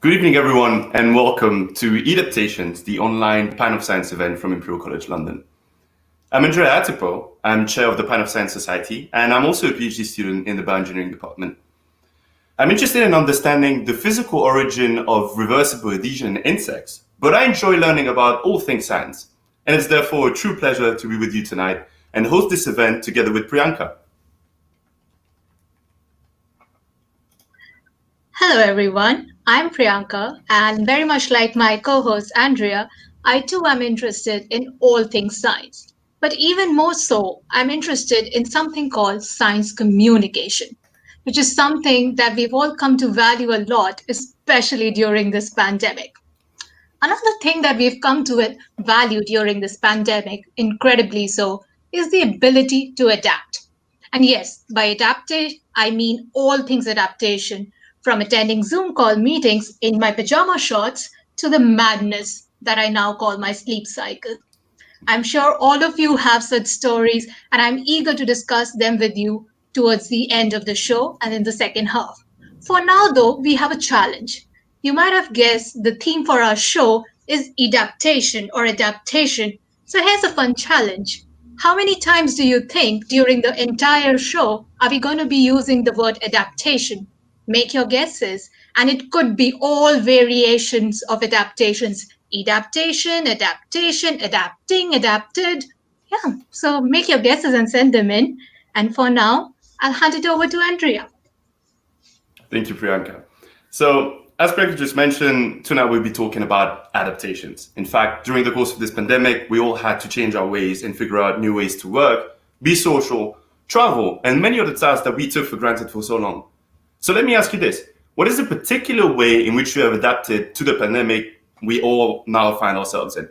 Good evening, everyone, and welcome to e-daptations, the online Pint of Science event from Imperial College London. I'm Andrea Attipe. I'm chair of the Pint of Science Society, and I'm also a PhD student in the bioengineering department. I'm interested in understanding the physical origin of reversible adhesion in insects, but I enjoy learning about all things science, and it's therefore a true pleasure to be with you tonight and host this event together with Priyanka. Hello everyone, I'm Priyanka, and very much like my co-host Andrea, I too am interested in all things science. But even more so, I'm interested in something called science communication, which is something that we've all come to value a lot, especially during this pandemic. Another thing that we've come to value during this pandemic, incredibly so, is the ability to adapt. And yes, by adaptation, I mean all things adaptation, from attending Zoom call meetings in my pajama shorts to the madness that I now call my sleep cycle. I'm sure all of you have such stories, and I'm eager to discuss them with you towards the end of the show and in the second half. For now, though, we have a challenge. You might have guessed the theme for our show is adaptation or adaptation. So here's a fun challenge. How many times do you think during the entire show are we going to be using the word adaptation? Make your guesses, and it could be all variations of adaptations. Adaptation, adaptation, adapting, adapted. Yeah, so make your guesses and send them in. And for now, I'll hand it over to Andrea. Thank you, Priyanka. So, as Priyanka just mentioned, tonight we'll be talking about adaptations. In fact, during the course of this pandemic, we all had to change our ways and figure out new ways to work, be social, travel, and many other tasks that we took for granted for so long. So let me ask you this. What is the particular way in which you have adapted to the pandemic we all now find ourselves in?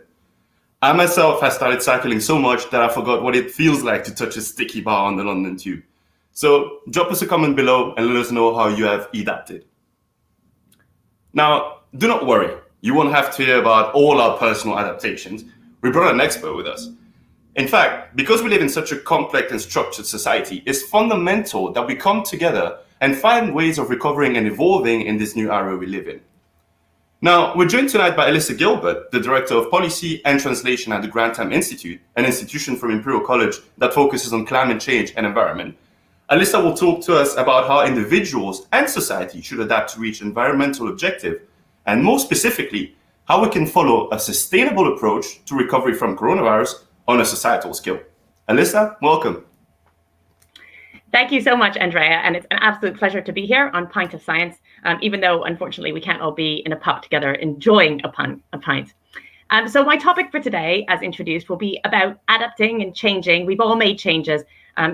I myself have started cycling so much that I forgot what it feels like to touch a sticky bar on the London Tube. So drop us a comment below and let us know how you have adapted. Now, do not worry. You won't have to hear about all our personal adaptations. We brought an expert with us. In fact, because we live in such a complex and structured society, it's fundamental that we come together and find ways of recovering and evolving in this new era we live in. Now, we're joined tonight by Alyssa Gilbert, the Director of Policy and Translation at the Grantham Institute, an institution from Imperial College that focuses on climate change and environment. Alyssa will talk to us about how individuals and society should adapt to reach environmental objectives, and more specifically, how we can follow a sustainable approach to recovery from coronavirus on a societal scale. Alyssa, welcome. Thank you so much, Andrea, and it's an absolute pleasure to be here on Pint of Science, even though, unfortunately, we can't all be in a pub together enjoying a pint. So my topic for today, as introduced, will be about adapting and changing. We've all made changes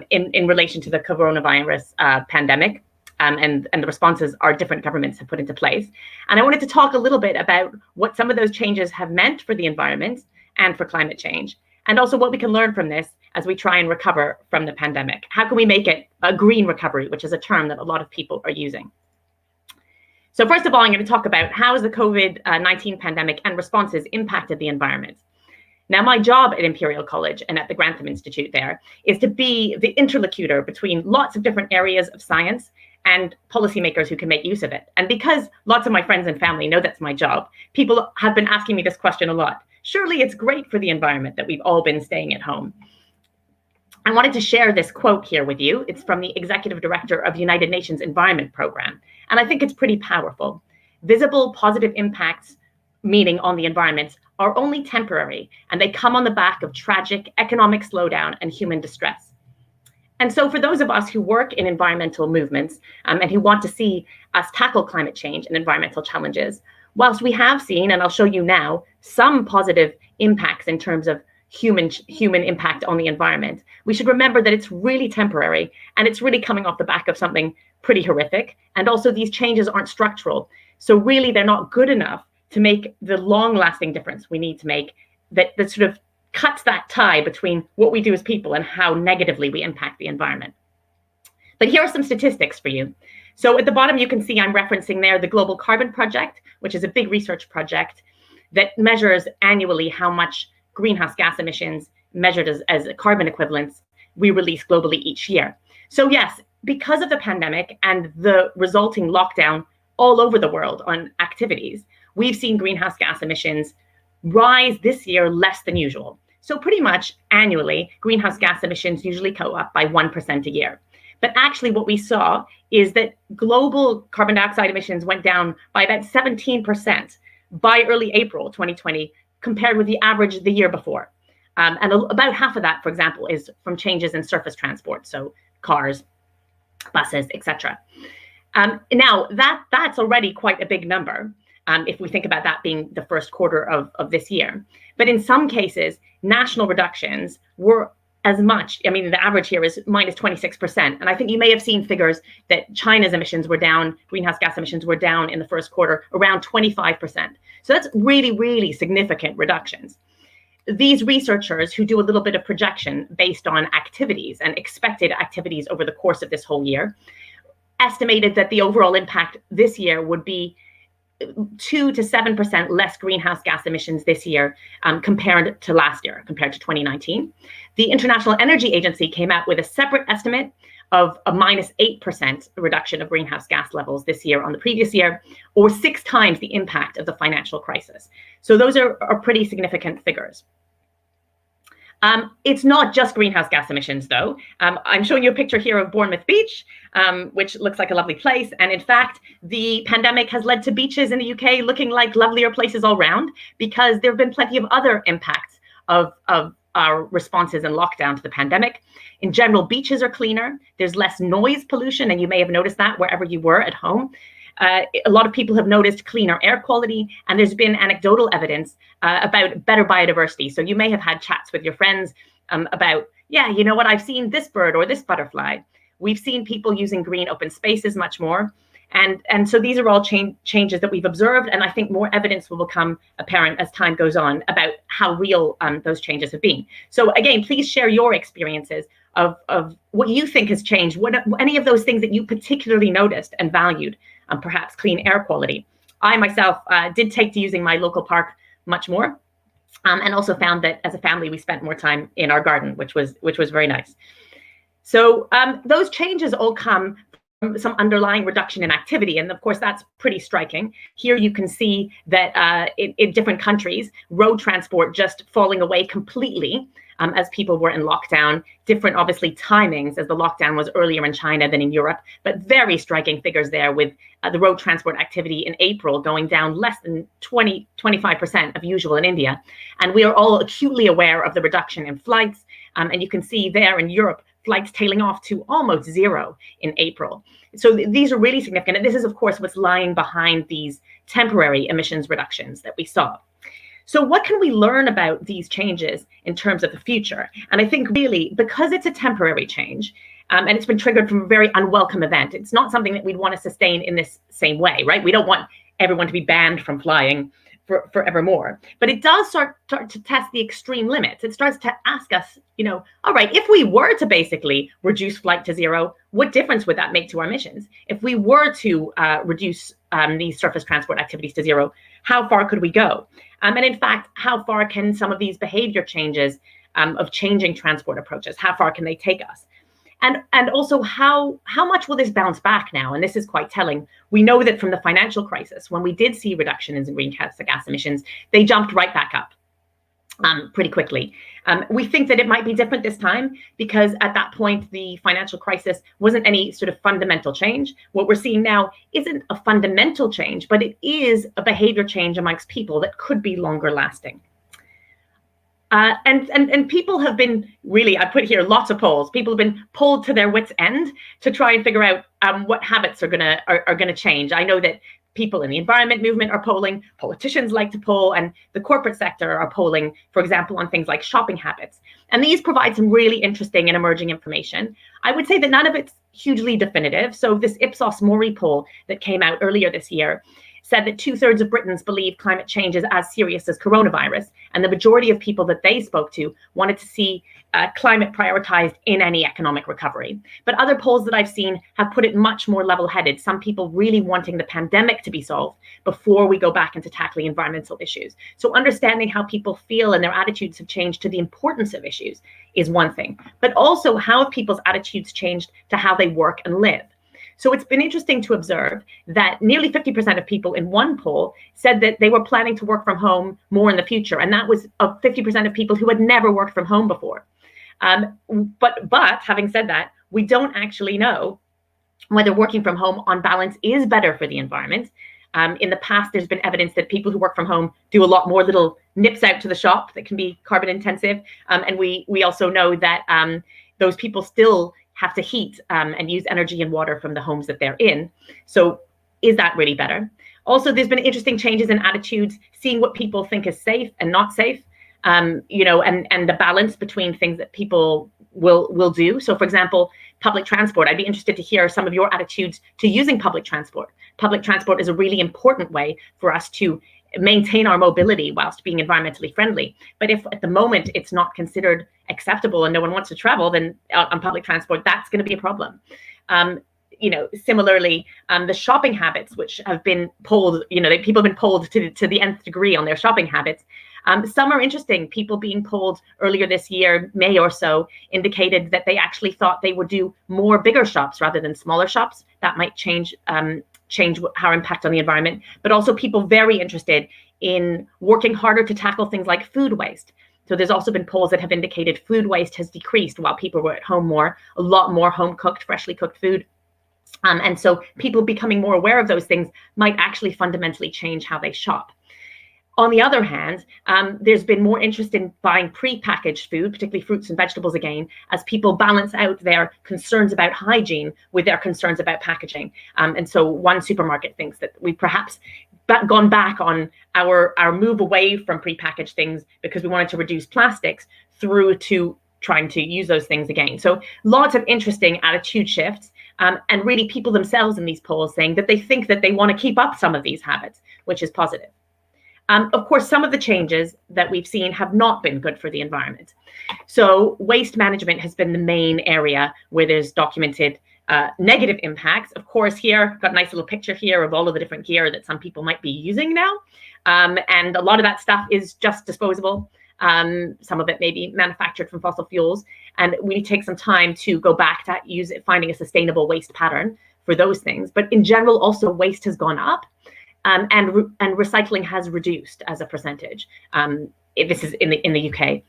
in relation to the coronavirus pandemic, and the responses our different governments have put into place. And I wanted to talk a little bit about what some of those changes have meant for the environment and for climate change, and also what we can learn from this as we try and recover from the pandemic. How can we make it a green recovery, which is a term that a lot of people are using? So first of all, I'm going to talk about how has the COVID-19 pandemic and responses impacted the environment. Now, my job at Imperial College and at the Grantham Institute there is to be the interlocutor between lots of different areas of science and policymakers who can make use of it. And because lots of my friends and family know that's my job, people have been asking me this question a lot. Surely it's great for the environment that we've all been staying at home. I wanted to share this quote here with you. It's from the Executive Director of the United Nations Environment Programme, and I think it's pretty powerful. Visible positive impacts, meaning on the environment, are only temporary, and they come on the back of tragic economic slowdown and human distress. And so for those of us who work in environmental movements and who want to see us tackle climate change and environmental challenges, whilst we have seen, and I'll show you now, some positive impacts in terms of human impact on the environment, we should remember that it's really temporary and it's really coming off the back of something pretty horrific. And also these changes aren't structural. So really they're not good enough to make the long-lasting difference we need to make that sort of cuts that tie between what we do as people and how negatively we impact the environment. But here are some statistics for you. So at the bottom, you can see I'm referencing there the Global Carbon Project, which is a big research project that measures annually how much greenhouse gas emissions measured as carbon equivalents we release globally each year. So yes, because of the pandemic and the resulting lockdown all over the world on activities, we've seen greenhouse gas emissions rise this year less than usual. So pretty much annually, greenhouse gas emissions usually go up by 1% a year. But actually what we saw is that global carbon dioxide emissions went down by about 17% by early April 2020, compared with the average the year before. And about half of that, for example, is from changes in surface transport, so cars, buses, etc. Now, that's already quite a big number, if we think about that being the first quarter of this year. But in some cases, national reductions were as much, I mean, the average here is minus 26%. And I think you may have seen figures that China's emissions were down, greenhouse gas emissions were down in the first quarter around 25%. So that's really, really significant reductions. These researchers who do a little bit of projection based on activities and expected activities over the course of this whole year estimated that the overall impact this year would be 2 to 7% less greenhouse gas emissions this year compared to last year, compared to 2019. The International Energy Agency came out with a separate estimate of a minus 8% reduction of greenhouse gas levels this year on the previous year, or 6 times the impact of the financial crisis. So those are pretty significant figures. It's not just greenhouse gas emissions, though. I'm showing you a picture here of Bournemouth Beach, which looks like a lovely place. And in fact, the pandemic has led to beaches in the UK looking like lovelier places all round, because there have been plenty of other impacts of our responses and lockdown to the pandemic. In general, beaches are cleaner. There's less noise pollution, and you may have noticed that wherever you were at home. A lot of people have noticed cleaner air quality, and there's been anecdotal evidence about better biodiversity. So you may have had chats with your friends about, yeah, you know what, I've seen this bird or this butterfly. We've seen people using green open spaces much more. And so these are all changes that we've observed, and I think more evidence will become apparent as time goes on about how real those changes have been. So again, please share your experiences of what you think has changed, any of those things that you particularly noticed and valued, perhaps clean air quality. I myself did take to using my local park much more, and also found that as a family we spent more time in our garden, which was very nice. So those changes all come from some underlying reduction in activity, and of course that's pretty striking. Here you can see that in different countries, road transport just falling away completely as people were in lockdown. Different, obviously, timings, as the lockdown was earlier in China than in Europe, but very striking figures there, with the road transport activity in April going down less than 25% of usual in India. And we are all acutely aware of the reduction in flights. And you can see there in Europe, flights tailing off to almost zero in April. So these are really significant. And this is, of course, what's lying behind these temporary emissions reductions that we saw. So what can we learn about these changes in terms of the future? And I think really, because it's a temporary change, and it's been triggered from a very unwelcome event, it's not something that we'd want to sustain in this same way, right? We don't want everyone to be banned from flying forevermore. But it does start to test the extreme limits. It starts to ask us, all right, if we were to basically reduce flight to zero, what difference would that make to our emissions? If we were to reduce these surface transport activities to zero, how far could we go? And in fact, how far can some of these behavior changes of changing transport approaches, how far can they take us? And also, how much will this bounce back now? And this is quite telling. We know that from the financial crisis, when we did see reductions in greenhouse gas emissions, they jumped right back up pretty quickly. We think that it might be different this time, because at that point, the financial crisis wasn't any sort of fundamental change. What we're seeing now isn't a fundamental change, but it is a behavior change amongst people that could be longer lasting. And people have been really, I put here lots of polls. People have been polled to their wits' end to try and figure out what habits are gonna change. I know that people in the environment movement are polling, politicians like to poll, and the corporate sector are polling, for example, on things like shopping habits. And these provide some really interesting and emerging information. I would say that none of it's hugely definitive. So this Ipsos Mori poll that came out earlier this year said that 2/3 of Britons believe climate change is as serious as coronavirus. And the majority of people that they spoke to wanted to see climate prioritized in any economic recovery. But other polls that I've seen have put it much more level-headed. Some people really wanting the pandemic to be solved before we go back into tackling environmental issues. So understanding how people feel and their attitudes have changed to the importance of issues is one thing. But also, how have people's attitudes changed to how they work and live? So it's been interesting to observe that nearly 50% of people in one poll said that they were planning to work from home more in the future. And that was 50% of people who had never worked from home before. But having said that, we don't actually know whether working from home on balance is better for the environment. In the past, there's been evidence that people who work from home do a lot more little nips out to the shop that can be carbon intensive. And we also know that those people still have to heat and use energy and water from the homes that they're in. So is that really better? Also, there's been interesting changes in attitudes, seeing what people think is safe and not safe, and the balance between things that people will do. So for example, public transport, I'd be interested to hear some of your attitudes to using public transport. Public transport is a really important way for us to maintain our mobility whilst being environmentally friendly. But if at the moment it's not considered acceptable and no one wants to travel, then on public transport, that's going to be a problem. Similarly, the shopping habits, which have been polled, people have been polled to the nth degree on their shopping habits. Some are interesting. People being polled earlier this year, May or so, indicated that they actually thought they would do more bigger shops rather than smaller shops. That might change our impact on the environment, but also people very interested in working harder to tackle things like food waste. So there's also been polls that have indicated food waste has decreased while people were at home more, a lot more home cooked, freshly cooked food. And so people becoming more aware of those things might actually fundamentally change how they shop. On the other hand, there's been more interest in buying pre-packaged food, particularly fruits and vegetables again, as people balance out their concerns about hygiene with their concerns about packaging. And so one supermarket thinks that we perhaps gone back on our move away from pre-packaged things because we wanted to reduce plastics through to trying to use those things again. So lots of interesting attitude shifts, and really people themselves in these polls saying that they think that they want to keep up some of these habits, which is positive. Of course, some of the changes that we've seen have not been good for the environment. So waste management has been the main area where there's documented negative impacts. Of course, here, got a nice little picture here of all of the different gear that some people might be using now. And a lot of that stuff is just disposable. Some of it may be manufactured from fossil fuels. And we take some time to go back to finding a sustainable waste pattern for those things. But in general, also waste has gone up. And recycling has reduced as a percentage. This is in the UK.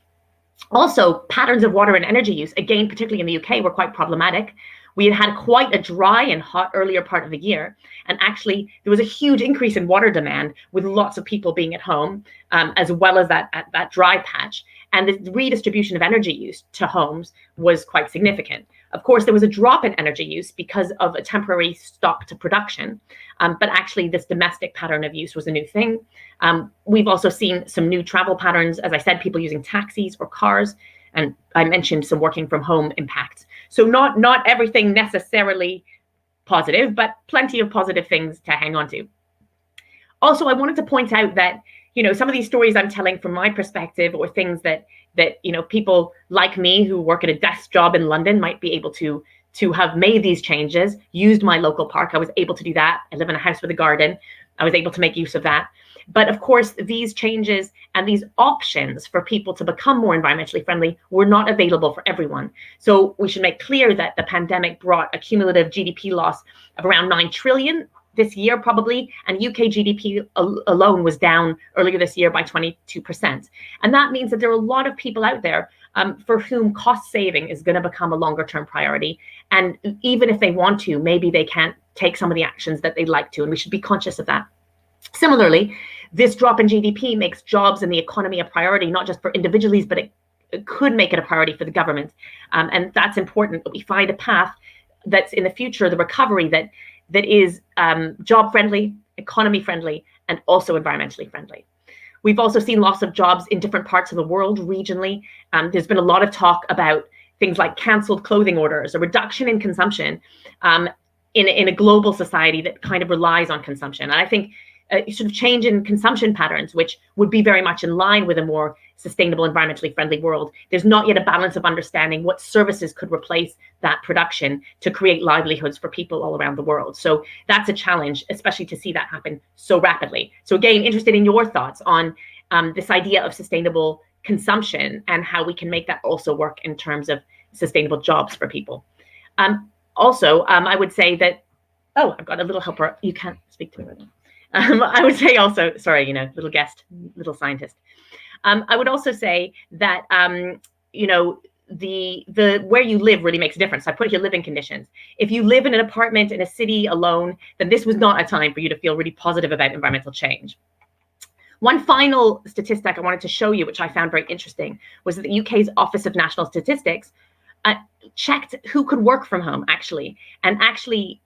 Also, patterns of water and energy use, again, particularly in the UK, were quite problematic. We had quite a dry and hot earlier part of the year. And actually, there was a huge increase in water demand with lots of people being at home, as well as that dry patch. And the redistribution of energy use to homes was quite significant. Of course, there was a drop in energy use because of a temporary stop to production. But actually, this domestic pattern of use was a new thing. We've also seen some new travel patterns, as I said, people using taxis or cars. And I mentioned some working from home impacts. So not everything necessarily positive, but plenty of positive things to hang on to. Also, I wanted to point out that, some of these stories I'm telling from my perspective, or things that people like me who work at a desk job in London might be able to have made these changes, used my local park. I was able to do that. I live in a house with a garden. I was able to make use of that. But of course, these changes and these options for people to become more environmentally friendly were not available for everyone. So we should make clear that the pandemic brought a cumulative GDP loss of around 9 trillion this year, probably, and UK GDP alone was down earlier this year by 22%. And that means that there are a lot of people out there for whom cost saving is going to become a longer term priority. And even if they want to, maybe they can't take some of the actions that they'd like to, and we should be conscious of that. Similarly, this drop in GDP makes jobs and the economy a priority, not just for individuals, but it could make it a priority for the government. And that's important that we find a path that's in the future, the recovery that is job friendly, economy friendly, and also environmentally friendly. We've also seen loss of jobs in different parts of the world regionally. There's been a lot of talk about things like canceled clothing orders, a reduction in consumption in a global society that kind of relies on consumption. And I think a sort of change in consumption patterns, which would be very much in line with a more sustainable, environmentally friendly world. There's not yet a balance of understanding what services could replace that production to create livelihoods for people all around the world. So that's a challenge, especially to see that happen so rapidly. So again, interested in your thoughts on this idea of sustainable consumption and how we can make that also work in terms of sustainable jobs for people. Also, I would say that Oh, I've got a little helper. You can't speak to me right now. I would say also, sorry, little guest, little scientist. I would also say that, the where you live really makes a difference. I put here living conditions. If you live in an apartment in a city alone, then this was not a time for you to feel really positive about environmental change. One final statistic I wanted to show you, which I found very interesting, was that the UK's Office of National Statistics checked who could work from home, actually. And actually,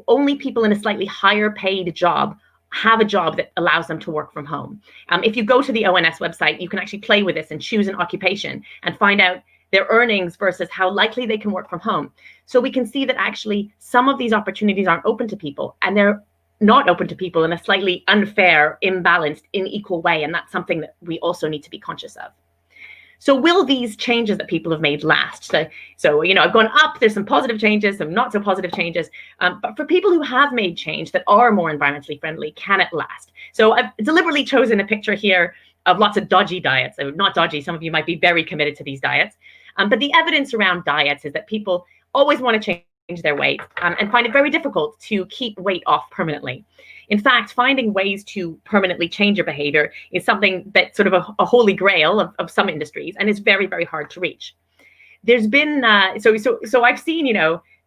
only people in a slightly higher paid job have a job that allows them to work from home. If you go to the ONS website, you can actually play with this and choose an occupation and find out their earnings versus how likely they can work from home. So we can see that actually some of these opportunities aren't open to people, and they're not open to people in a slightly unfair, imbalanced, unequal way. And that's something that we also need to be conscious of. So will these changes that people have made last? So I've gone up, there's some positive changes, some not so positive changes. But for people who have made change that are more environmentally friendly, can it last? So I've deliberately chosen a picture here of lots of dodgy diets. So not dodgy, some of you might be very committed to these diets. But the evidence around diets is that people always want to change their weight and find it very difficult to keep weight off permanently. In fact, finding ways to permanently change your behavior is something that's sort of a holy grail of some industries, and is very, very hard to reach. There's been, so I've seen,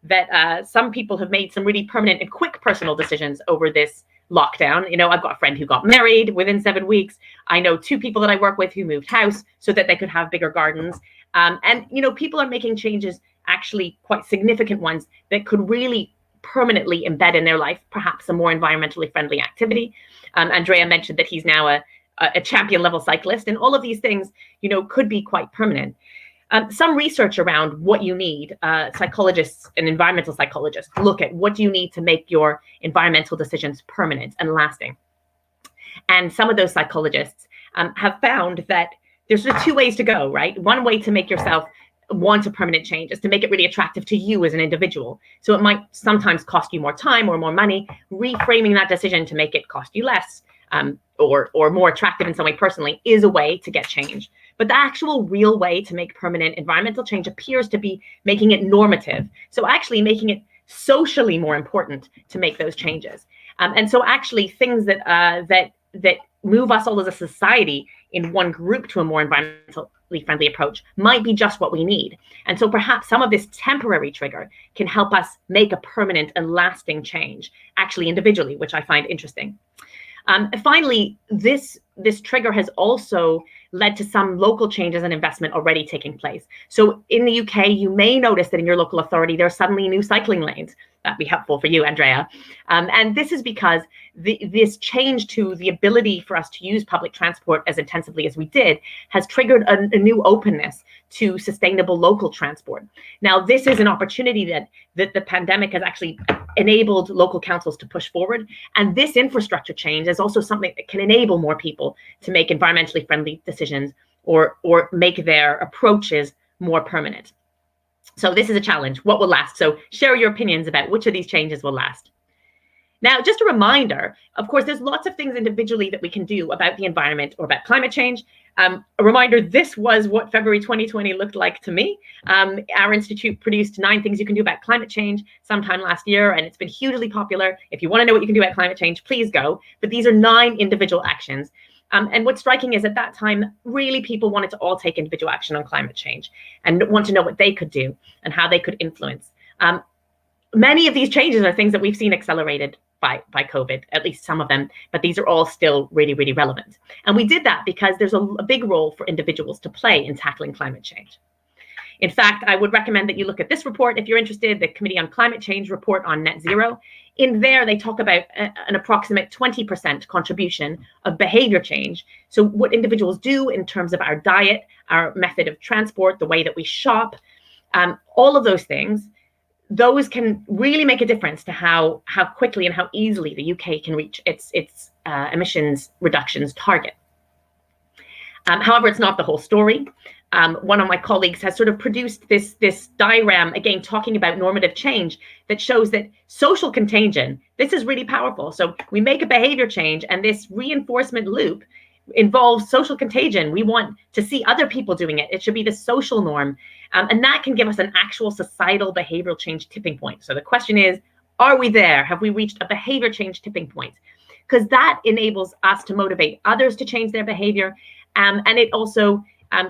that some people have made some really permanent and quick personal decisions over this lockdown. I've got a friend who got married within 7 weeks. I know 2 people that I work with who moved house so that they could have bigger gardens. And people are making changes, actually quite significant ones, that could really permanently embed in their life perhaps a more environmentally friendly activity. Andrea mentioned that he's now a champion level cyclist, and all of these things, could be quite permanent. Some research around what you need, psychologists and environmental psychologists look at what do you need to make your environmental decisions permanent and lasting. And some of those psychologists have found that there's sort of 2 ways to go, right? One way to make yourself want a permanent change is to make it really attractive to you as an individual. So it might sometimes cost you more time or more money. Reframing that decision to make it cost you less or more attractive in some way personally is a way to get change. But the actual real way to make permanent environmental change appears to be making it normative. So actually making it socially more important to make those changes. And so actually things that that move us all as a society in one group to a more environmentally friendly approach might be just what we need. And so perhaps some of this temporary trigger can help us make a permanent and lasting change, actually individually, which I find interesting. Finally, this trigger has also led to some local changes and investment already taking place. So in the UK, you may notice that in your local authority, there are suddenly new cycling lanes. That'd be helpful for you, Andrea. And this is because this change to the ability for us to use public transport as intensively as we did has triggered a new openness to sustainable local transport. Now, this is an opportunity that the pandemic has actually enabled local councils to push forward. And this infrastructure change is also something that can enable more people to make environmentally friendly decisions or make their approaches more permanent. So this is a challenge. What will last? So share your opinions about which of these changes will last. Now, just a reminder, of course, there's lots of things individually that we can do about the environment or about climate change. A reminder, this was what February 2020 looked like to me. Our institute produced 9 things you can do about climate change sometime last year, and it's been hugely popular. If you want to know what you can do about climate change, please go. But these are 9 individual actions. And what's striking is at that time, really people wanted to all take individual action on climate change and want to know what they could do and how they could influence. Many of these changes are things that we've seen accelerated by COVID, at least some of them, but these are all still really, really relevant. And we did that because there's a big role for individuals to play in tackling climate change. In fact, I would recommend that you look at this report if you're interested, the Committee on Climate Change report on net zero. In there, they talk about an approximate 20% contribution of behavior change. So what individuals do in terms of our diet, our method of transport, the way that we shop, all of those things, those can really make a difference to how quickly and how easily the UK can reach its emissions reductions target. However, it's not the whole story. One of my colleagues has sort of produced this diagram, again, talking about normative change that shows that social contagion, this is really powerful. So we make a behavior change and this reinforcement loop involves social contagion. We want to see other people doing it. It should be the social norm. And that can give us an actual societal behavioral change tipping point. So the question is, Are we there? Have we reached a behavior change tipping point? Because that enables us to motivate others to change their behavior. And it also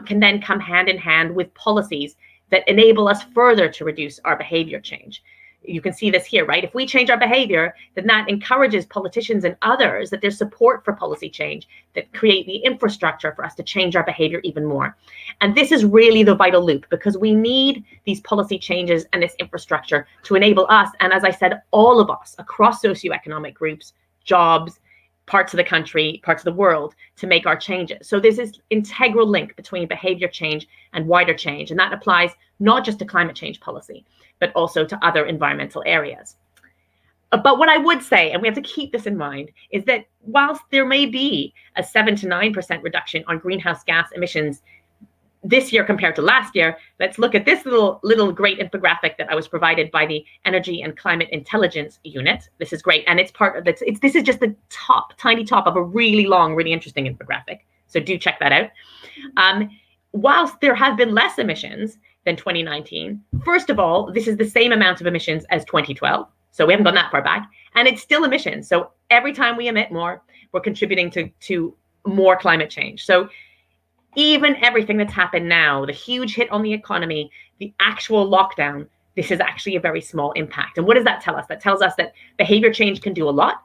can then come hand in hand with policies that enable us further to reduce our behavior change. You can see this here, right? If we change our behavior, then that encourages politicians and others that there's support for policy change that create the infrastructure for us to change our behavior even more. And this is really the vital loop, because we need these policy changes and this infrastructure to enable us, and as I said, all of us across socioeconomic groups, jobs, parts of the country, parts of the world, to make our changes. So there's this integral link between behavior change and wider change. And that applies not just to climate change policy, but also to other environmental areas. But what I would say, and we have to keep this in mind, is that whilst there may be a 7 to 9% reduction on greenhouse gas emissions this year compared to last year, let's look at this little great infographic that I was provided by the Energy and Climate Intelligence Unit. This is great, and it's part of this. This is just the tiny top of a really long, really interesting infographic. So do check that out. Whilst there have been less emissions than 2019, first of all, this is the same amount of emissions as 2012. So we haven't gone that far back, and it's still emissions. So every time we emit more, we're contributing to more climate change. So even everything that's happened now, the huge hit on the economy, the actual lockdown, this is actually a very small impact. And what does that tell us? That tells us that behavior change can do a lot,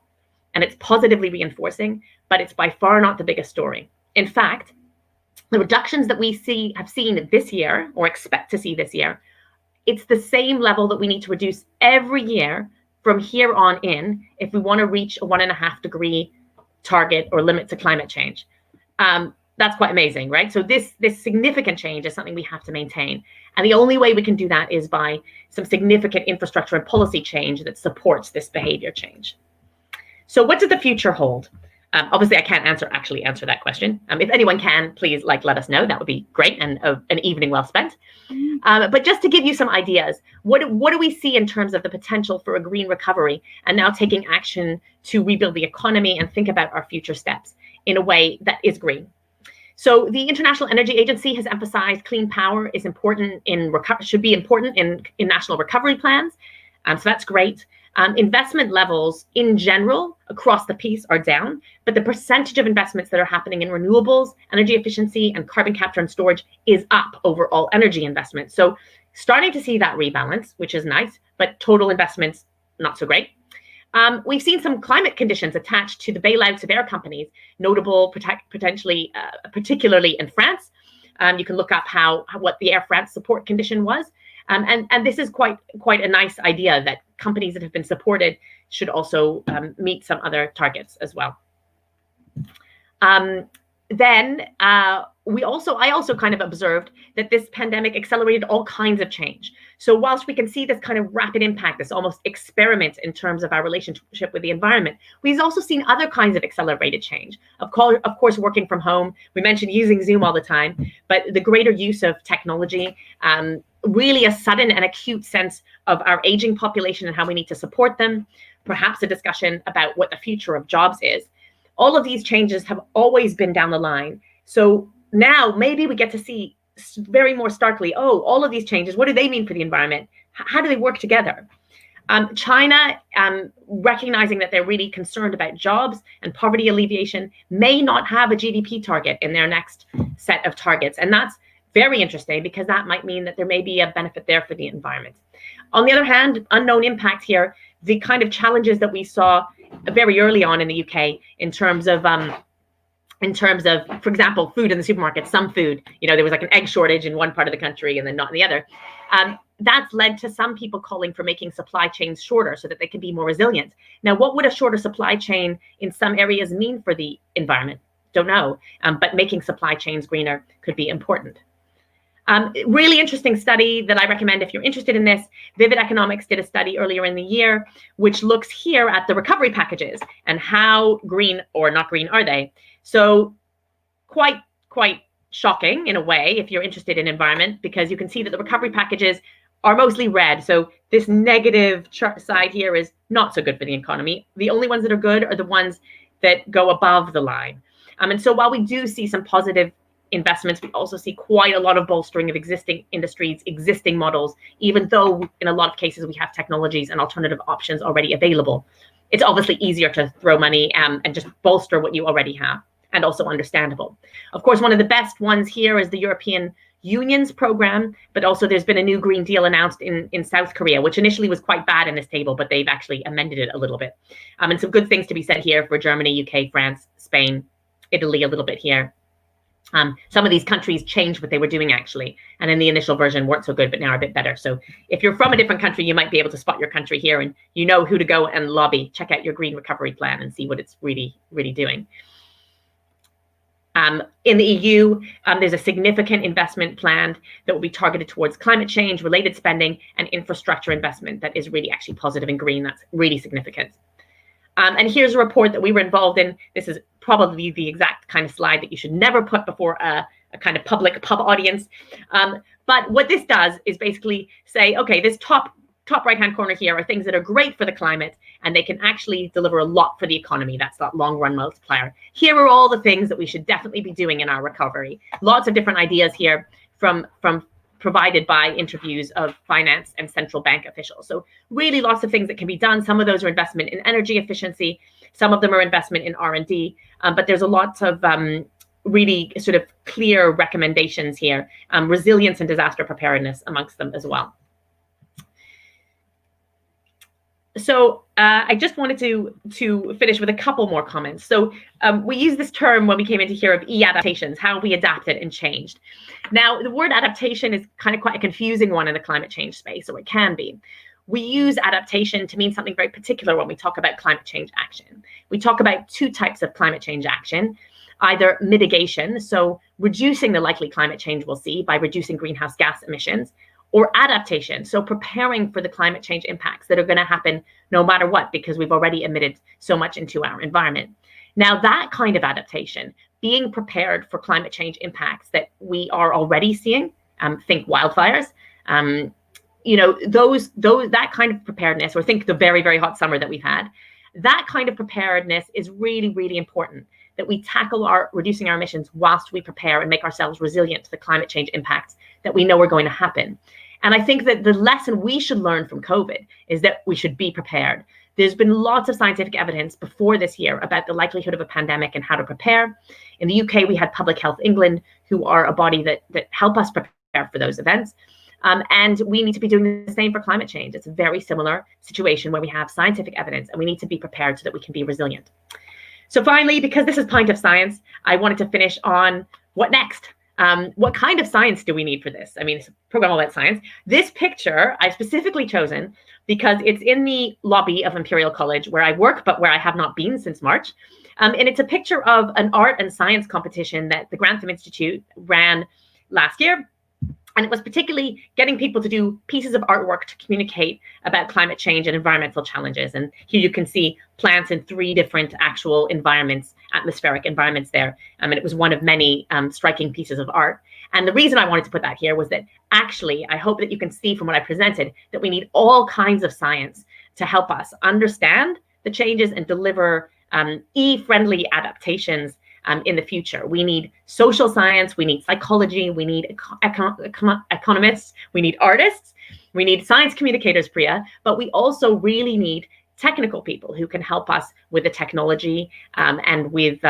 and it's positively reinforcing, but it's by far not the biggest story. In fact, the reductions that we have seen this year, or expect to see this year, it's the same level that we need to reduce every year from here on in if we want to reach a 1.5 degree target or limit to climate change. That's quite amazing, right? So this significant change is something we have to maintain. And the only way we can do that is by some significant infrastructure and policy change that supports this behavior change. So what does the future hold? Obviously, I can't actually answer that question. If anyone can, please let us know. That would be great, and an evening well spent. But just to give you some ideas, what do we see in terms of the potential for a green recovery, and now taking action to rebuild the economy and think about our future steps in a way that is green? So the International Energy Agency has emphasized clean power is important should be important in national recovery plans. So that's great. Investment levels in general across the piece are down, but the percentage of investments that are happening in renewables, energy efficiency, and carbon capture and storage is up over all energy investments. So starting to see that rebalance, which is nice, but total investments, not so great. We've seen some climate conditions attached to the bailouts of air companies, notable potentially, particularly in France. You can look up what the Air France support condition was. And this is quite a nice idea that companies that have been supported should also meet some other targets as well. I also kind of observed that this pandemic accelerated all kinds of change. So whilst we can see this kind of rapid impact, this almost experiment in terms of our relationship with the environment, we've also seen other kinds of accelerated change. Of course, working from home, we mentioned using Zoom all the time, but the greater use of technology, really a sudden and acute sense of our aging population and how we need to support them, perhaps a discussion about what the future of jobs is. All of these changes have always been down the line. So now maybe we get to see very more starkly, all of these changes, what do they mean for the environment? How do they work together? China, recognizing that they're really concerned about jobs and poverty alleviation, may not have a GDP target in their next set of targets. And that's very interesting, because that might mean that there may be a benefit there for the environment. On the other hand, unknown impact here, the kind of challenges that we saw very early on in the UK in terms of, for example, food in the supermarket, some food, there was like an egg shortage in one part of the country and then not in the other. That's led to some people calling for making supply chains shorter so that they can be more resilient. Now, what would a shorter supply chain in some areas mean for the environment? Don't know, but making supply chains greener could be important. Really interesting study that I recommend if you're interested in this. Vivid Economics did a study earlier in the year, which looks here at the recovery packages and how green or not green are they. So quite shocking in a way if you're interested in environment, because you can see that the recovery packages are mostly red. So this negative side here is not so good for the economy. The only ones that are good are the ones that go above the line. And so while we do see some positive investments. We also see quite a lot of bolstering of existing industries, existing models, even though in a lot of cases we have technologies and alternative options already available. It's obviously easier to throw money and just bolster what you already have, and also understandable. Of course, one of the best ones here is the European Union's program, but also there's been a new Green Deal announced in South Korea, which initially was quite bad in this table, but they've actually amended it a little bit. And some good things to be said here for Germany, UK, France, Spain, Italy a little bit here. Some of these countries changed what they were doing actually, and in the initial version weren't so good, but now are a bit better. So if you're from a different country, you might be able to spot your country here, and you know who to go and lobby. Check out your Green Recovery Plan and see what it's really, really doing. In the EU, there's a significant investment planned that will be targeted towards climate change, related spending, and infrastructure investment that is really actually positive and green. That's really significant. And here's a report that we were involved in. This is probably the exact kind of slide that you should never put before a kind of public pub audience. But what this does is basically say, okay, this top right-hand corner here are things that are great for the climate, and they can actually deliver a lot for the economy. That's that long-run multiplier. Here are all the things that we should definitely be doing in our recovery. Lots of different ideas here from provided by interviews of finance and central bank officials. So really lots of things that can be done. Some of those are investment in energy efficiency. Some of them are investment in R&D. But there's a lot of really sort of clear recommendations here. Resilience and disaster preparedness amongst them as well. So I just wanted to finish with a couple more comments. So we used this term when we came into here of e-adaptations, how we adapted and changed. Now, the word adaptation is kind of quite a confusing one in the climate change space, or it can be. We use adaptation to mean something very particular when we talk about climate change action. We talk about two types of climate change action, either mitigation, so reducing the likely climate change we'll see by reducing greenhouse gas emissions, or adaptation, so preparing for the climate change impacts that are going to happen no matter what, because we've already emitted so much into our environment. Now, that kind of adaptation, being prepared for climate change impacts that we are already seeing, think wildfires, you know, that kind of preparedness, or think the very, very hot summer that we've had, that kind of preparedness is really, really important, that we tackle reducing our emissions whilst we prepare and make ourselves resilient to the climate change impacts that we know are going to happen. And I think that the lesson we should learn from COVID is that we should be prepared. There's been lots of scientific evidence before this year about the likelihood of a pandemic and how to prepare. In the UK, we had Public Health England, who are a body that help us prepare for those events. And we need to be doing the same for climate change. It's a very similar situation where we have scientific evidence, and we need to be prepared so that we can be resilient. So finally, because this is Pint of Science, I wanted to finish on what next? What kind of science do we need for this? I mean, it's a program all about science. This picture I've specifically chosen because it's in the lobby of Imperial College where I work, but where I have not been since March. And it's a picture of an art and science competition that the Grantham Institute ran last year. And it was particularly getting people to do pieces of artwork to communicate about climate change and environmental challenges. And here you can see plants in 3 different actual environments, atmospheric environments there. And it was one of many striking pieces of art. And the reason I wanted to put that here was that actually, I hope that you can see from what I presented, that we need all kinds of science to help us understand the changes and deliver e-friendly adaptations in the future. We need social science, we need psychology, we need economists, we need artists, we need science communicators, Priya, but we also really need technical people who can help us with the technology and with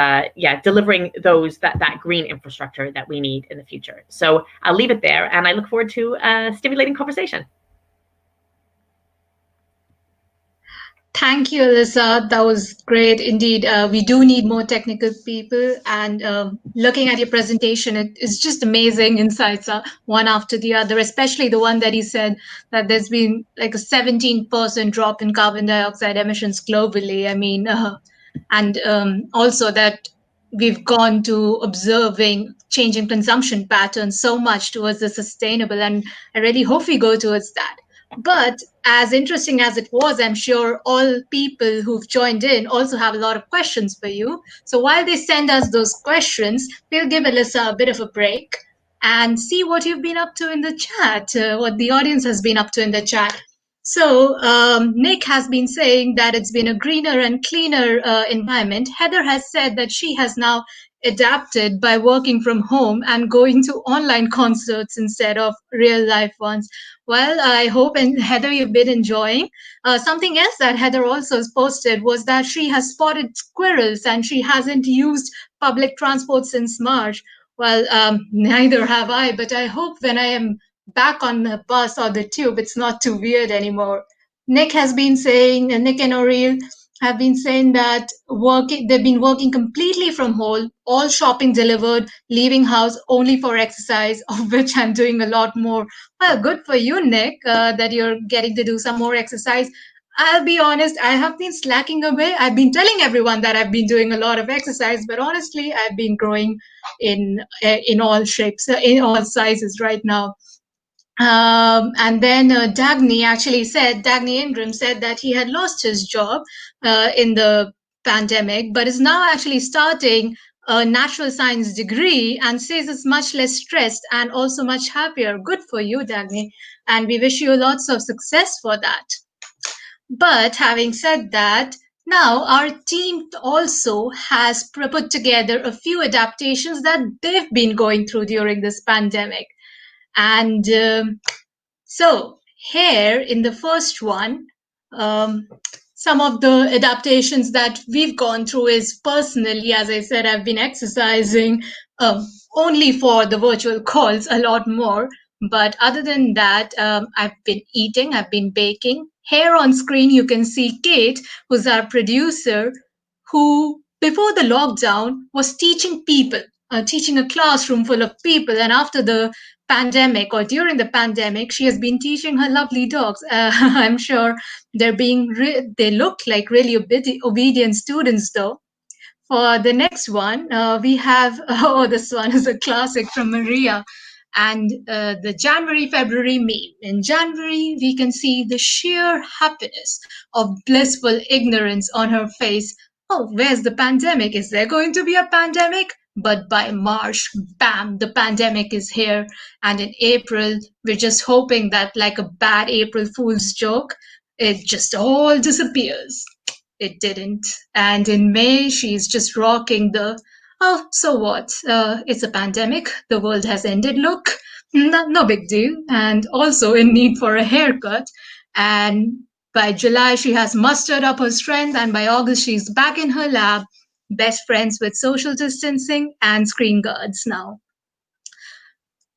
delivering that green infrastructure that we need in the future. So I'll leave it there, and I look forward to a stimulating conversation. Thank you, Alyssa. That was great indeed. We do need more technical people, and looking at your presentation, it is just amazing insights, one after the other, especially the one that you said that there's been like a 17% drop in carbon dioxide emissions globally. I mean, and also that we've gone to observing changing consumption patterns so much towards the sustainable, and I really hope we go towards that. But as interesting as it was, I'm sure all people who've joined in also have a lot of questions for you. So while they send us those questions, we'll give Alyssa a bit of a break and see what you've been up to in the chat, what the audience has been up to in the chat. So Nick has been saying that it's been a greener and cleaner environment. Heather has said that she has now adapted by working from home and going to online concerts instead of real life ones. Well, I hope, and Heather, you've been enjoying. Something else that Heather also posted was that she has spotted squirrels and she hasn't used public transport since March. Well, neither have I, but I hope when I am back on the bus or the tube, it's not too weird anymore. Nick has been saying, Nick and Oriel have been saying that they've been working completely from home, all shopping delivered, leaving house only for exercise, of which I'm doing a lot more. Well, good for you, Nick, that you're getting to do some more exercise. I'll be honest, I have been slacking away. I've been telling everyone that I've been doing a lot of exercise, but honestly, I've been growing in all shapes, in all sizes right now. And then Dagny Ingram said that he had lost his job in the pandemic, but is now actually starting a natural science degree and says it's much less stressed and also much happier. Good for you, Dagny. And we wish you lots of success for that. But having said that, now our team also has put together a few adaptations that they've been going through during this pandemic. And so here in the first one, some of the adaptations that we've gone through is personally, as I said, I've been exercising only for the virtual calls a lot more. But other than that, I've been eating, I've been baking. Here on screen, you can see Kate, who's our producer, who before the lockdown was teaching people, teaching a classroom full of people. And after the pandemic or during the pandemic, she has been teaching her lovely dogs. I'm sure they look like really obedient students though. For the next one, we have, oh, this one is a classic from Maria and the January-February meme. In January, we can see the sheer happiness of blissful ignorance on her face. Oh, where's the pandemic? Is there going to be a pandemic? But by March, bam, the pandemic is here. And in April, we're just hoping that, like a bad April Fool's joke, it just all disappears. It didn't. And in May, she's just rocking the, oh, so what? It's a pandemic. The world has ended. Look, no big deal. And also in need for a haircut. And by July, she has mustered up her strength. And by August, she's back in her lab, best friends with social distancing and screen guards now.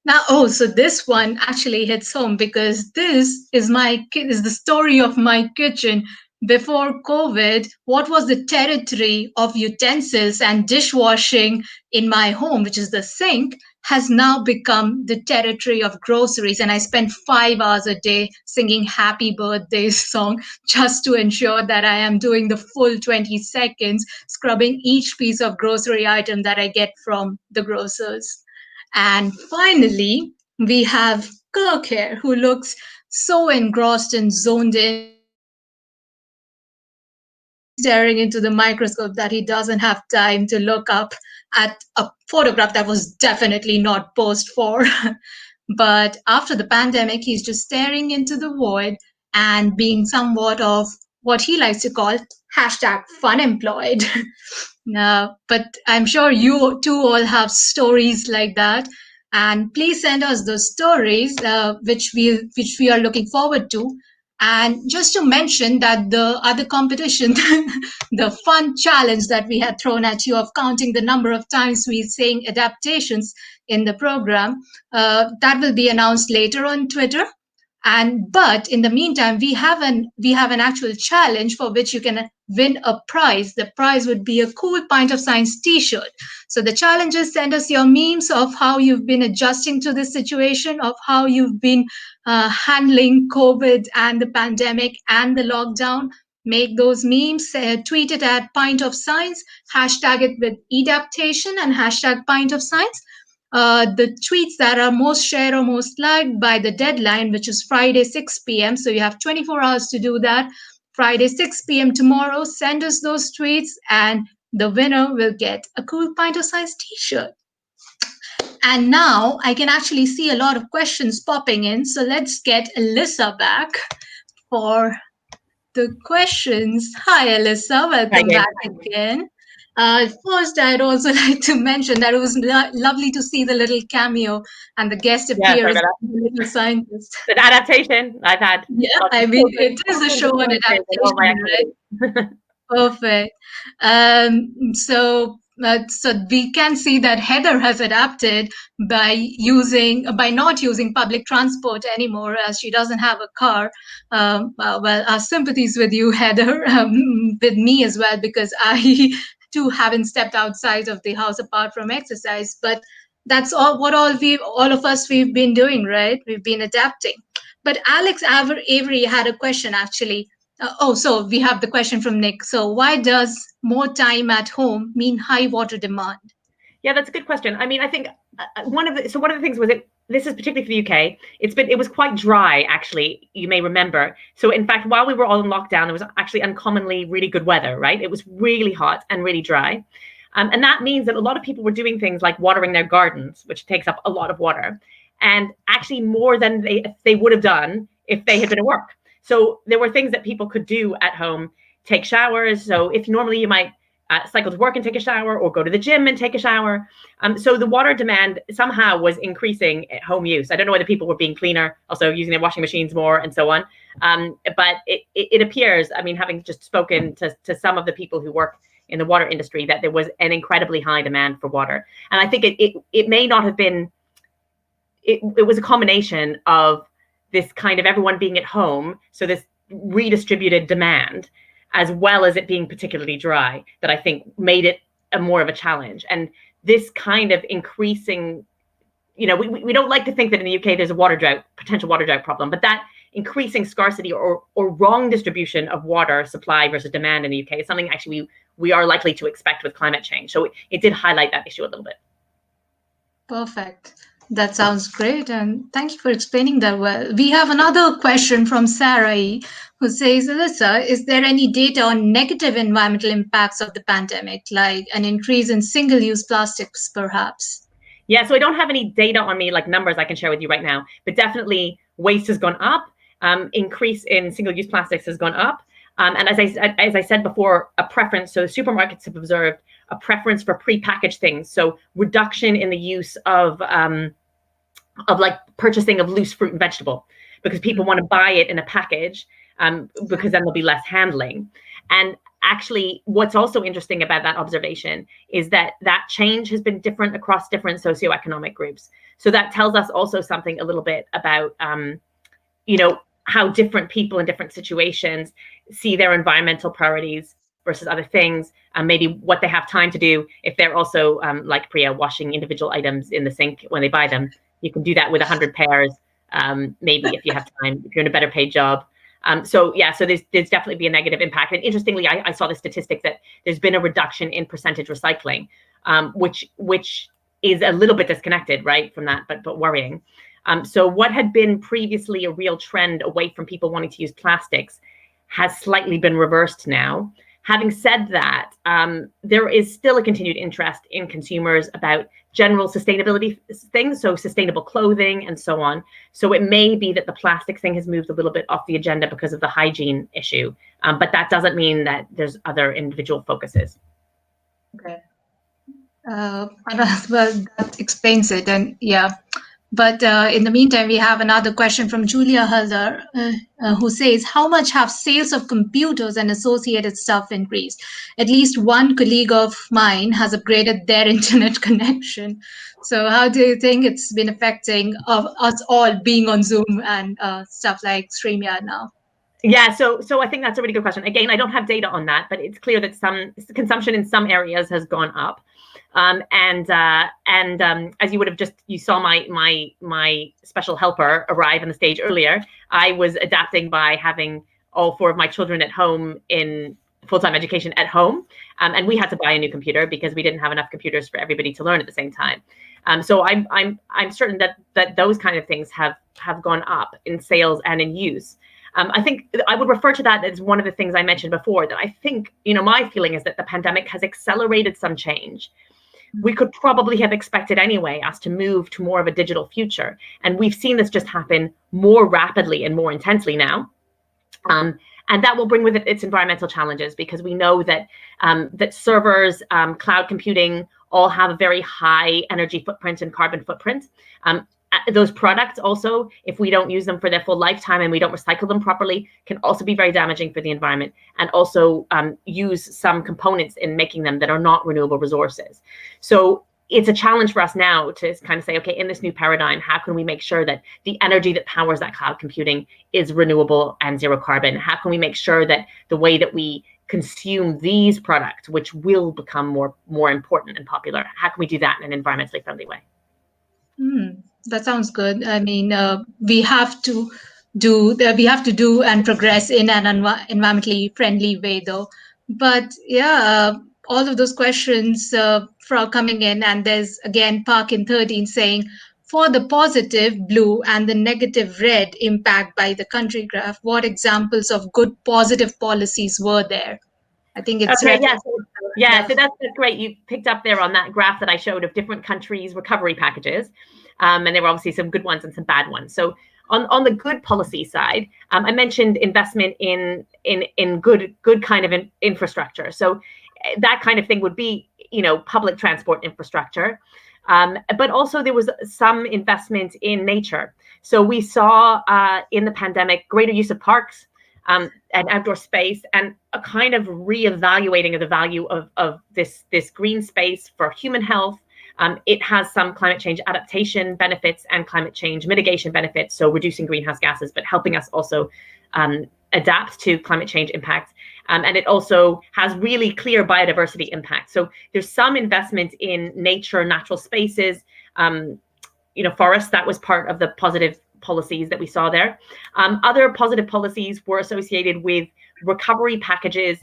Now, oh, so this one actually hits home because this is the story of my kitchen. Before COVID, what was the territory of utensils and dishwashing in my home, which is the sink, has now become the territory of groceries. And I spend 5 hours a day singing Happy Birthday song just to ensure that I am doing the full 20 seconds, scrubbing each piece of grocery item that I get from the grocers. And finally, we have Kirk here, who looks so engrossed and zoned in, staring into the microscope that he doesn't have time to look up at a photograph that was definitely not posed for. But after the pandemic, he's just staring into the void and being somewhat of what he likes to call #funemployed. But I'm sure you too all have stories like that. And please send us those stories, which we are looking forward to. And just to mention that the other competition, the fun challenge that we had thrown at you of counting the number of times we're saying adaptations in the program, that will be announced later on Twitter. But in the meantime, we have an actual challenge for which you can win a prize. The prize would be a cool Pint of Science t-shirt. So the challenge is send us your memes of how you've been adjusting to this situation, of how you've been handling COVID and the pandemic and the lockdown. Make those memes, tweet it at Pint of Science, hashtag it with e-daptation and hashtag Pint of Science. The tweets that are most shared or most liked by the deadline, which is Friday 6 p.m. So you have 24 hours to do that. Friday 6 p.m. tomorrow, send us those tweets and the winner will get a cool Pint of Science t-shirt. And now I can actually see a lot of questions popping in. So let's get Alyssa back for the questions. Hi, Alyssa. Welcome back again. First, I'd also like to mention that it was lovely to see the little cameo and the guest Yeah, sorry appears about as the little scientist. that. The adaptation, I've had Yeah, lots I of mean, children, it is a show on influencers in all my adaptation, right? activities. Perfect. So we can see that Heather has adapted by not using public transport anymore, as she doesn't have a car. Well, our sympathies with you, Heather, with me as well, because I too haven't stepped outside of the house apart from exercise. But that's all of us we've been doing, right? We've been adapting. But Alex Avery had a question actually. So we have the question from Nick. So why does more time at home mean high water demand? Yeah, that's a good question. I mean, I think one of the things was this is particularly for the UK. It was quite dry, actually. You may remember. So in fact, while we were all in lockdown, there was actually uncommonly really good weather. Right, it was really hot and really dry, and that means that a lot of people were doing things like watering their gardens, which takes up a lot of water, and actually more than they would have done if they had been at work. So there were things that people could do at home, take showers. So if normally you might cycle to work and take a shower, or go to the gym and take a shower. So the water demand somehow was increasing at home use. I don't know whether people were being cleaner, also using their washing machines more and so on. But it appears, I mean, having just spoken to some of the people who work in the water industry, that there was an incredibly high demand for water. And I think it may not have been, it was a combination of this kind of everyone being at home, so this redistributed demand, as well as it being particularly dry, that I think made it more of a challenge. And this kind of increasing, we don't like to think that in the UK there's a potential water drought problem, but that increasing scarcity or wrong distribution of water supply versus demand in the UK is something actually we are likely to expect with climate change. So it did highlight that issue a little bit. Perfect. That sounds great. And thank you for explaining that well. We have another question from Sarah E, who says, Alyssa, is there any data on negative environmental impacts of the pandemic, like an increase in single-use plastics, perhaps? Yeah, so I don't have any data on me, like numbers I can share with you right now, but definitely waste has gone up. Increase in single-use plastics has gone up. And as I said before, a preference, so supermarkets have observed a preference for prepackaged things. So reduction in the use of like purchasing of loose fruit and vegetable, because people want to buy it in a package, because then there'll be less handling. And actually, what's also interesting about that observation is that change has been different across different socioeconomic groups. So that tells us also something a little bit about, how different people in different situations see their environmental priorities versus other things, maybe what they have time to do. If they're also, like Priya, washing individual items in the sink when they buy them, you can do that with 100 pairs, maybe if you have time, if you're in a better paid job. So there's definitely be a negative impact. And interestingly, I saw the statistic that there's been a reduction in percentage recycling, which is a little bit disconnected, right, from that, but worrying. So what had been previously a real trend away from people wanting to use plastics has slightly been reversed now. Having said that, there is still a continued interest in consumers about general sustainability things, so sustainable clothing and so on. So it may be that the plastic thing has moved a little bit off the agenda because of the hygiene issue, but that doesn't mean that there's other individual focuses. Okay. Well, that explains it. And yeah. But in the meantime, we have another question from Julia Halder, who says, how much have sales of computers and associated stuff increased? At least one colleague of mine has upgraded their internet connection. So how do you think it's been affecting us all being on Zoom and stuff like StreamYard now? Yeah, so I think that's a really good question. Again, I don't have data on that, but it's clear that some consumption in some areas has gone up. And as you would have you saw my special helper arrive on the stage earlier. I was adapting by having all 4 of my children at home in full-time education at home, and we had to buy a new computer because we didn't have enough computers for everybody to learn at the same time. So I'm certain that those kind of things have gone up in sales and in use. I think I would refer to that as one of the things I mentioned before, that I think, my feeling is that the pandemic has accelerated some change. We could probably have expected anyway us to move to more of a digital future. And we've seen this just happen more rapidly and more intensely now. And that will bring with it its environmental challenges, because we know that that servers, cloud computing, all have a very high energy footprint and carbon footprint. Those products also, if we don't use them for their full lifetime and we don't recycle them properly, can also be very damaging for the environment, and also use some components in making them that are not renewable resources. So it's a challenge for us now to kind of say, okay, in this new paradigm, how can we make sure that the energy that powers that cloud computing is renewable and zero carbon? How can we make sure that the way that we consume these products, which will become more important and popular, how can we do that in an environmentally friendly way? That sounds good. I mean, we have to do and progress in an environmentally friendly way, though. But yeah, all of those questions for coming in, and there's again Park in 13 saying, for the positive blue and the negative red impact by the country graph, what examples of good positive policies were there? I think it's okay. So that's great. You picked up there on that graph that I showed of different countries' recovery packages, and there were obviously some good ones and some bad ones. So on the good policy side, I mentioned investment in good kind of infrastructure. So that kind of thing would be, public transport infrastructure, but also there was some investment in nature. So we saw in the pandemic greater use of parks and outdoor space, and a kind of reevaluating of the value of this green space for human health. It has some climate change adaptation benefits and climate change mitigation benefits, so reducing greenhouse gases, but helping us also adapt to climate change impacts. And it also has really clear biodiversity impact. So there's some investment in nature, natural spaces, forests. That was part of the positive policies that we saw there. Other positive policies were associated with recovery packages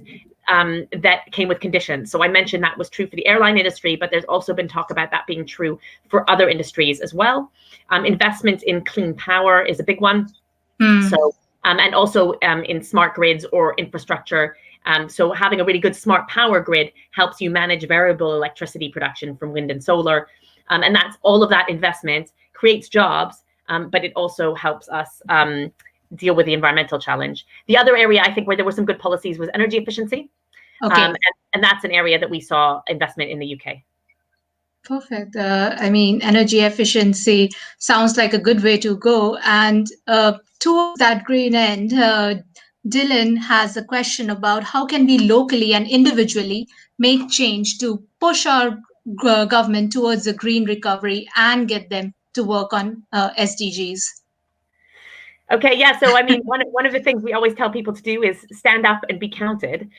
that came with conditions. So I mentioned that was true for the airline industry, but there's also been talk about that being true for other industries as well. Investment in clean power is a big one. So and also in smart grids or infrastructure. So having a really good smart power grid helps you manage variable electricity production from wind and solar. And that's all of that investment creates jobs, but it also helps us deal with the environmental challenge. The other area I think where there were some good policies was energy efficiency. Okay. And that's an area that we saw investment in the UK. Perfect. I mean, energy efficiency sounds like a good way to go. And towards that green end, Dylan has a question about how can we locally and individually make change to push our government towards a green recovery and get them to work on SDGs. Okay, yeah. So I mean, one of the things we always tell people to do is stand up and be counted,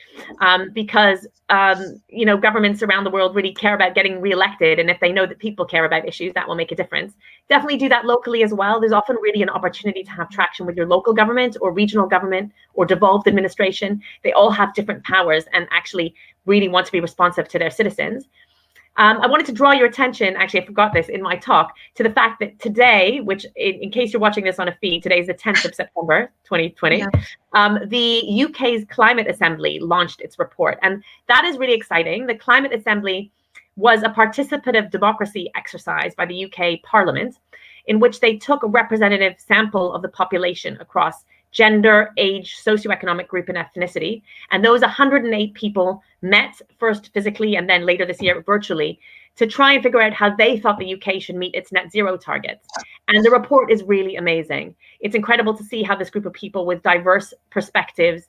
because governments around the world really care about getting reelected, and if they know that people care about issues, that will make a difference. Definitely do that locally as well. There's often really an opportunity to have traction with your local government or regional government or devolved administration. They all have different powers and actually really want to be responsive to their citizens. I wanted to draw your attention, actually, I forgot this in my talk, to the fact that today, which in case you're watching this on a feed, today is the 10th of September, 2020, the UK's Climate Assembly launched its report. And that is really exciting. The Climate Assembly was a participative democracy exercise by the UK Parliament, in which they took a representative sample of the population across gender, age, socioeconomic group, and ethnicity. And those 108 people met first physically and then later this year virtually to try and figure out how they thought the UK should meet its net zero targets. And the report is really amazing. It's incredible to see how this group of people with diverse perspectives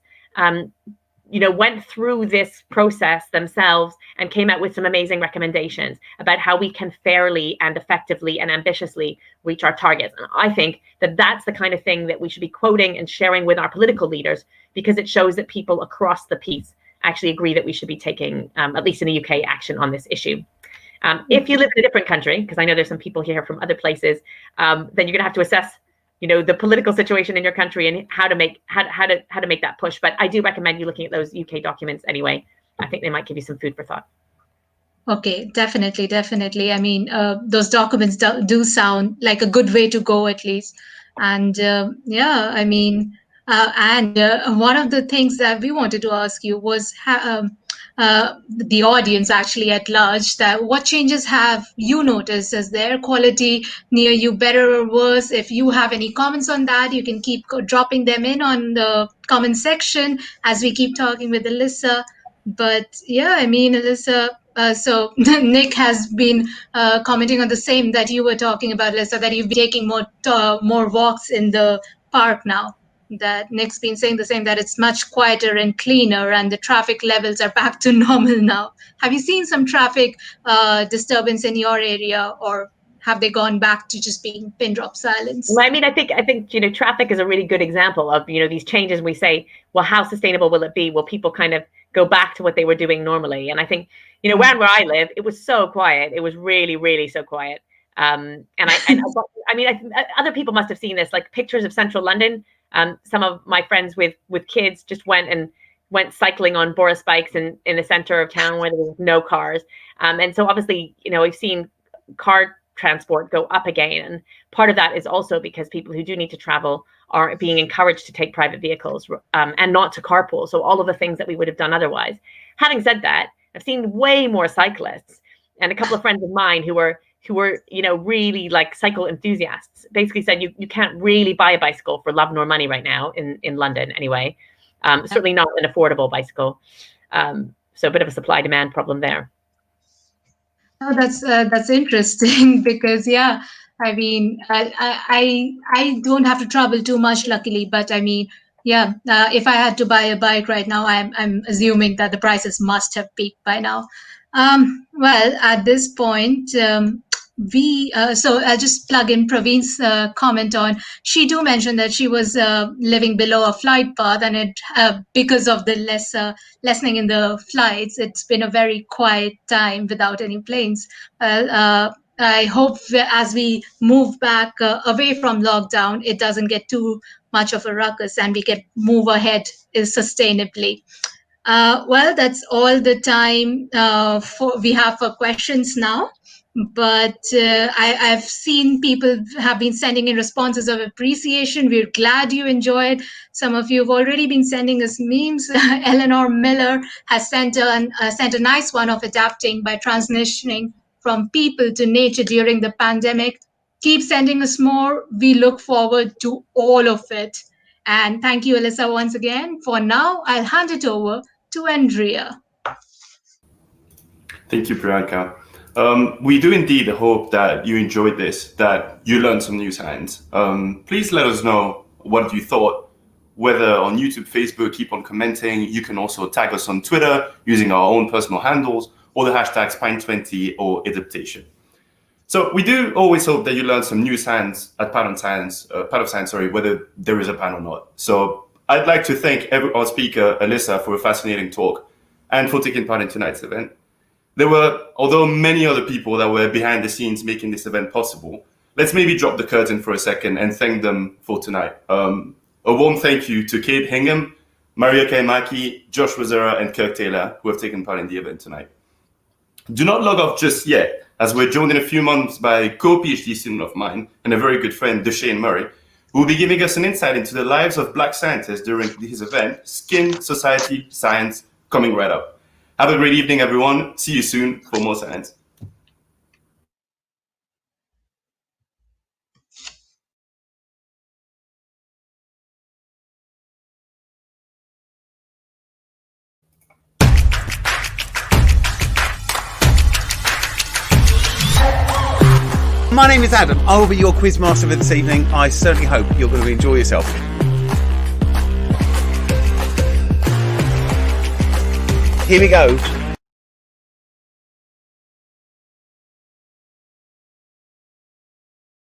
went through this process themselves and came out with some amazing recommendations about how we can fairly and effectively and ambitiously reach our targets. And I think that that's the kind of thing that we should be quoting and sharing with our political leaders, because it shows that people across the piece actually agree that we should be taking, at least in the UK, action on this issue. If you live in a different country, because I know there's some people here from other places, then you're going to have to assess the political situation in your country and how to make that push. But I do recommend you looking at those UK documents anyway. I think they might give you some food for thought. Okay, definitely. I mean, those documents do sound like a good way to go, at least. And I mean, one of the things that we wanted to ask you was the audience actually at large, that what changes have you noticed? Is their quality near you better or worse? If you have any comments on that, you can keep dropping them in on the comment section as we keep talking with Alyssa. But yeah, I mean, Alyssa, so Nick has been commenting on the same that you were talking about, Alyssa, that you've been taking more walks in the park now. That Nick's been saying the same, that it's much quieter and cleaner and the traffic levels are back to normal now. Have you seen some traffic disturbance in your area, or have they gone back to just being pin drop silence? Well, I mean, I think traffic is a really good example of these changes. We say, well, how sustainable will it be? Will people kind of go back to what they were doing normally? And I think where I live, it was so quiet. It was really, really so quiet. And I mean, other people must have seen this, like pictures of central London. Some of my friends with kids just went cycling on Boris bikes in the center of town where there was no cars. And so obviously, we've seen car transport go up again. And part of that is also because people who do need to travel are being encouraged to take private vehicles and not to carpool. So all of the things that we would have done otherwise. Having said that, I've seen way more cyclists, and a couple of friends of mine who were really like cycle enthusiasts basically said you can't really buy a bicycle for love nor money right now in London anyway. Certainly not an affordable bicycle. So a bit of a supply demand problem there. Oh, that's interesting because yeah, I mean, I don't have to travel too much, luckily, but I mean, yeah, if I had to buy a bike right now, I'm assuming that the prices must have peaked by now. Well, at this point, so I'll just plug in Praveen's comment on. She do mention that she was living below a flight path, and it because of the lessening in the flights, it's been a very quiet time without any planes. I hope as we move back away from lockdown, it doesn't get too much of a ruckus, and we can move ahead sustainably. Well, that's all the time we have for questions now. But I've seen people have been sending in responses of appreciation. We're glad you enjoyed. Some of you have already been sending us memes. Eleanor Miller has sent a nice one of adapting by transitioning from people to nature during the pandemic. Keep sending us more. We look forward to all of it. And thank you, Alyssa, once again. For now, I'll hand it over to Andrea. Thank you, Priyanka. We do indeed hope that you enjoyed this, that you learned some new science. Please let us know what you thought, whether on YouTube, Facebook, keep on commenting. You can also tag us on Twitter using our own personal handles or the hashtags Pint20 or e-daptation. So we do always hope that you learn some new science at Pint of Science, whether there is a pan or not. So I'd like to thank our speaker, Alyssa, for a fascinating talk and for taking part in tonight's event. There were, although many other people that were behind the scenes making this event possible, let's maybe drop the curtain for a second and thank them for tonight. A warm thank you to Kate Hingham, Maria Kaimaki, Josh Rosera, and Kirk Taylor, who have taken part in the event tonight. Do not log off just yet, as we're joined in a few months by a co-PhD student of mine and a very good friend, Deshane Murray, who will be giving us an insight into the lives of Black scientists during his event, Skin, Society, Science, coming right up. Have a great evening, everyone. See you soon for more science. My name is Adam. I will be your quiz master for this evening. I certainly hope you're going to enjoy yourself. Here we go.